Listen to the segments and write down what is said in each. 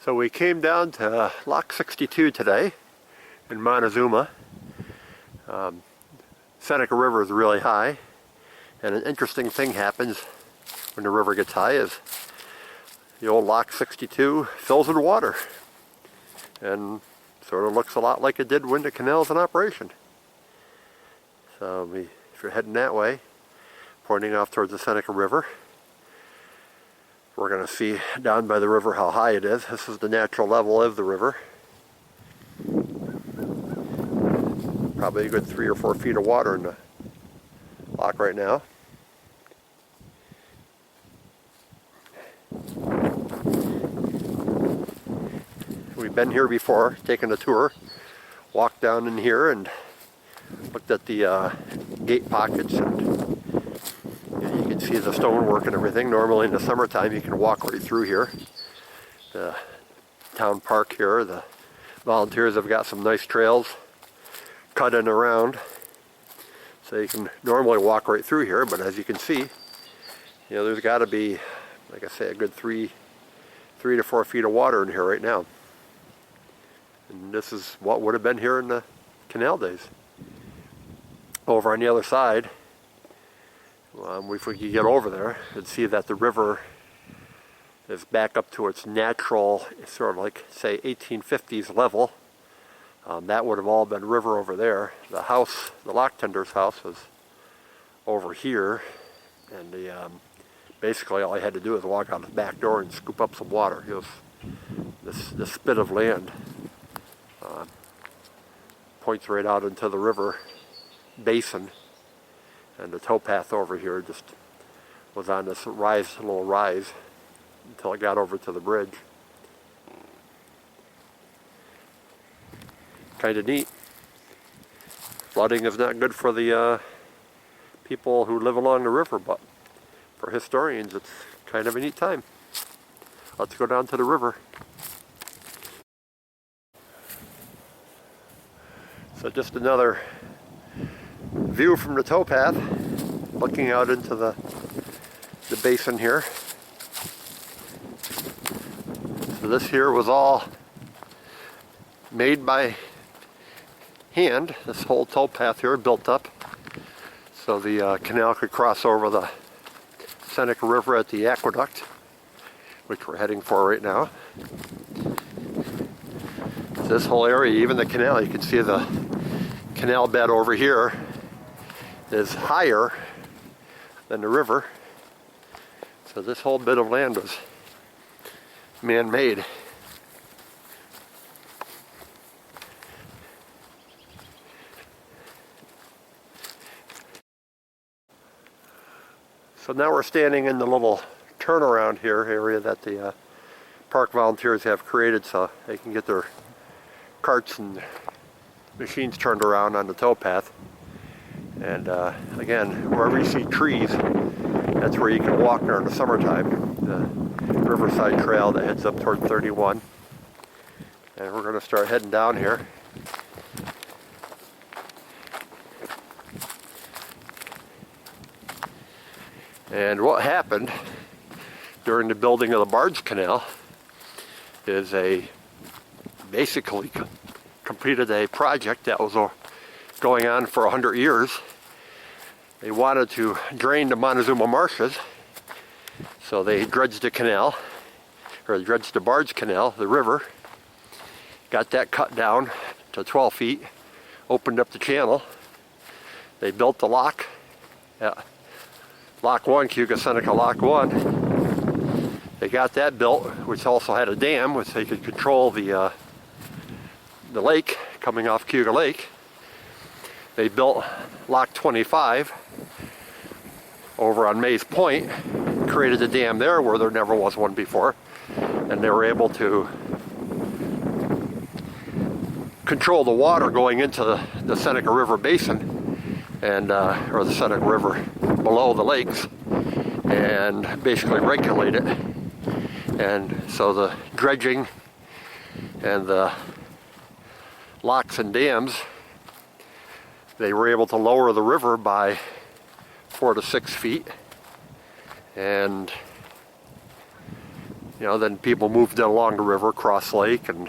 So we came down to Lock 62 today in Montezuma. Seneca River is really high, and an interesting thing happens when the river gets high is the old Lock 62 fills with water and sort of looks a lot like it did when the canal's in operation. So if you're heading that way, pointing off towards the Seneca River, we're going to see down by the river how high it is. This is the natural level of the river. Probably a good 3 or 4 feet of water in the lock right now. We've been here before, taken a tour, walked down in here and looked at the gate pockets, and you can see the stonework and everything. Normally in the summertime you can walk right through here. The town park here, the volunteers have got some nice trails cut in around, so you can normally walk right through here, but as you can see, there's got to be, like I say, a good 3 to 4 feet of water in here right now. And this is what would have been here in the canal days. Over on the other side, if we could get over there and see that the river is back up to its natural, sort of like, say, 1850s level. That would have all been river over there. The house, the lock tender's house, was over here, and basically all I had to do was walk out the back door and scoop up some water. It was this spit of land points right out into the river basin, and the towpath over here just was on this little rise until it got over to the bridge. Kind of neat. Flooding is not good for the people who live along the river, but for historians it's kind of a neat time. Let's go down to the river. So just another view from the towpath, looking out into the basin here. So this here was all made by hand. This whole towpath here built up so the canal could cross over the Seneca River at the aqueduct, which we're heading for right now. So this whole area, even the canal, you can see the canal bed over here is higher than the river. So this whole bit of land was man-made. So now we're standing in the little turnaround here area that the park volunteers have created so they can get their carts and machines turned around on the towpath. And again, wherever you see trees, that's where you can walk during the summertime. The Riverside Trail that heads up toward 31. And we're going to start heading down here. And what happened during the building of the Barge Canal is basically completed a project that was going on for 100 years. They wanted to drain the Montezuma marshes, so they dredged the canal, or dredged the Barge Canal, the river, got that cut down to 12 feet, opened up the channel. They built the lock at Lock 1, Cayuga Seneca Lock 1. They got that built, which also had a dam, which they could control the lake coming off Cayuga Lake. They built Lock 25 over on Mays Point, created a dam there where there never was one before, and they were able to control the water going into the Seneca River basin, and or the Seneca River below the lakes, and basically regulate it. And so the dredging and the locks and dams, they were able to lower the river by 4 to 6 feet, and then people moved in along the river, cross lake, and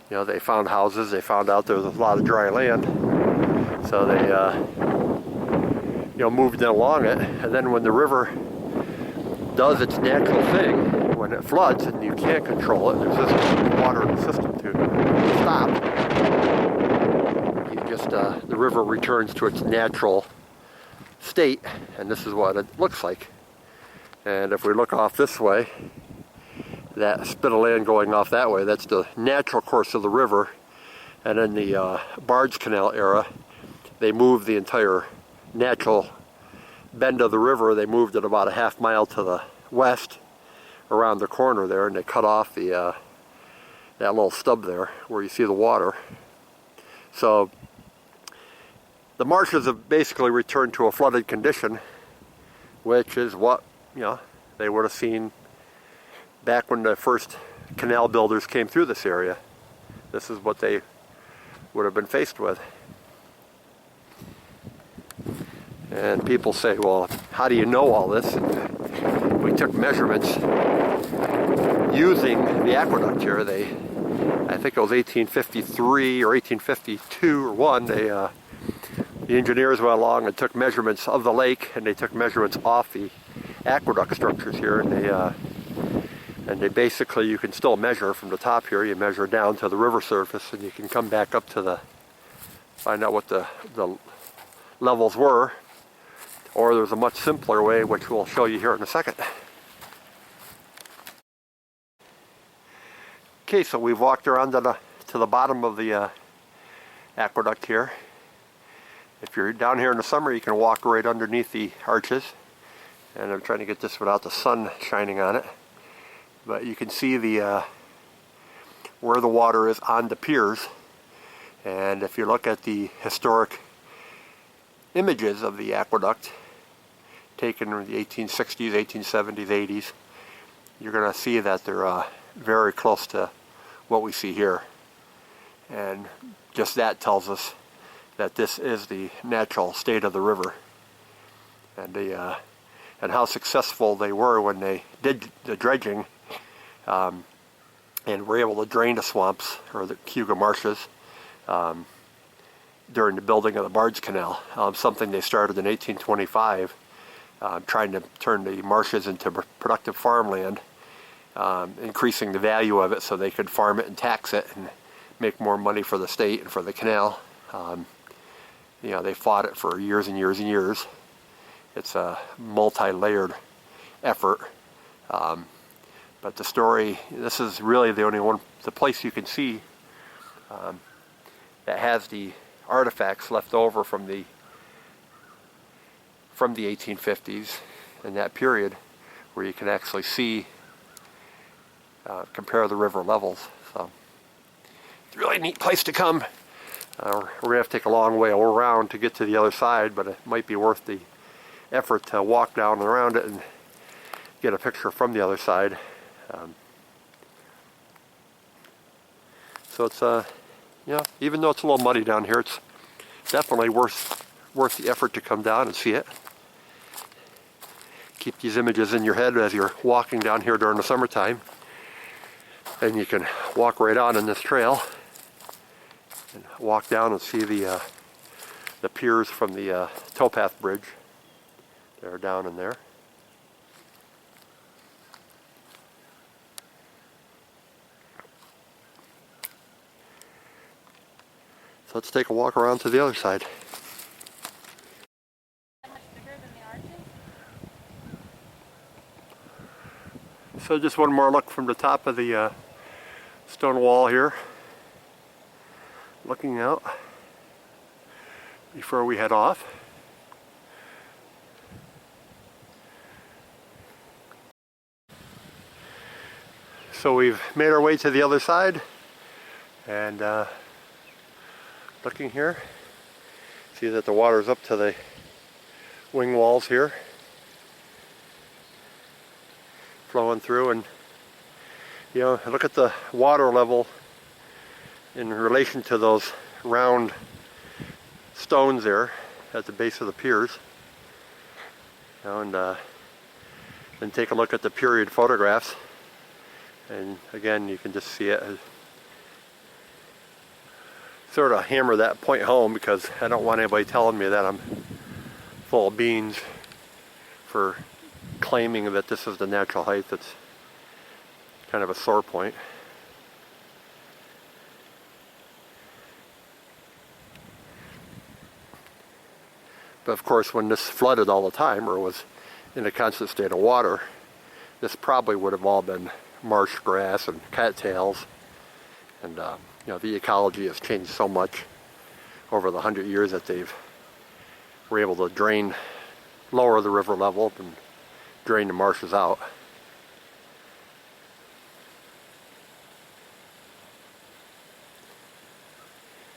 they found houses. They found out there was a lot of dry land, so they moved in along it. And then when the river does its natural thing, when it floods and you can't control it, there's just water in the system to stop. The river returns to its natural state, and this is what it looks like. And if we look off this way, that spit of land going off that way, that's the natural course of the river. And in the Barge Canal era, they moved the entire natural bend of the river. They moved it about a half mile to the west around the corner there, and they cut off the that little stub there where you see the water. So the marshes have basically returned to a flooded condition, which is what they would have seen back when the first canal builders came through this area. This is what they would have been faced with. And people say, well, how do you know all this? And we took measurements using the aqueduct here. I think it was 1853 or 1852 or one, the engineers went along and took measurements of the lake, and they took measurements off the aqueduct structures here, and they basically, you can still measure from the top here. You measure down to the river surface, and you can come back up to find out what the levels were. Or there's a much simpler way, which we'll show you here in a second. Okay, so we've walked around to the bottom of the aqueduct here. If you're down here in the summer, you can walk right underneath the arches. And I'm trying to get this without the sun shining on it. But you can see where the water is on the piers. And if you look at the historic images of the aqueduct taken in the 1860s, 1870s, 80s, you're going to see that they're very close to what we see here. And just that tells us that this is the natural state of the river. And how successful they were when they did the dredging and were able to drain the swamps, or the Cayuga marshes, during the building of the Barge Canal, something they started in 1825, trying to turn the marshes into productive farmland, increasing the value of it so they could farm it and tax it and make more money for the state and for the canal. They fought it for years and years and years. It's a multi-layered effort. But the story, this is really the place you can see that has the artifacts left over from the 1850s and that period, where you can actually see, compare the river levels. So it's a really neat place to come. We're going to have to take a long way around to get to the other side, but it might be worth the effort to walk down and around it and get a picture from the other side. So it's even though it's a little muddy down here, it's definitely worth the effort to come down and see it. Keep these images in your head as you're walking down here during the summertime, and you can walk right on in this trail and walk down and see the piers from the towpath bridge. They're down in there. So let's take a walk around to the other side. Much bigger than the arches? So just one more look from the top of the stone wall here, looking out before we head off. So we've made our way to the other side, and looking here, see that the water's up to the wing walls here, flowing through. And look at the water level in relation to those round stones there at the base of the piers. And then take a look at the period photographs. And again, you can just see it. Sort of hammer that point home because I don't want anybody telling me that I'm full of beans for claiming that this is the natural height. That's kind of a sore point. But of course, when this flooded all the time or was in a constant state of water, this probably would have all been marsh grass and cattails. And you know, the ecology has changed so much over the 100 years that were able to drain, lower the river level and drain the marshes out.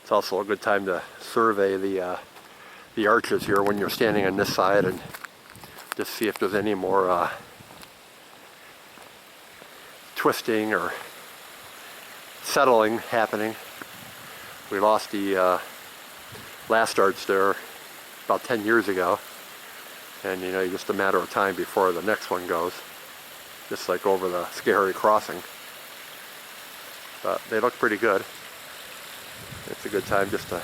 It's also a good time to survey the arches here when you're standing on this side and just see if there's any more twisting or settling happening. We lost the last arch there about 10 years ago, and you know, just a matter of time before the next one goes, just like over the Schoharie crossing. But they look pretty good. It's a good time just to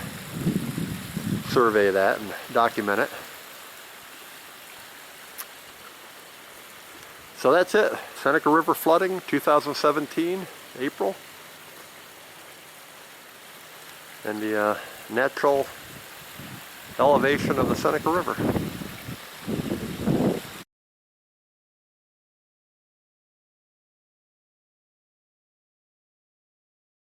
survey that and document it. So that's it. Seneca River flooding, 2017, April. And the natural elevation of the Seneca River.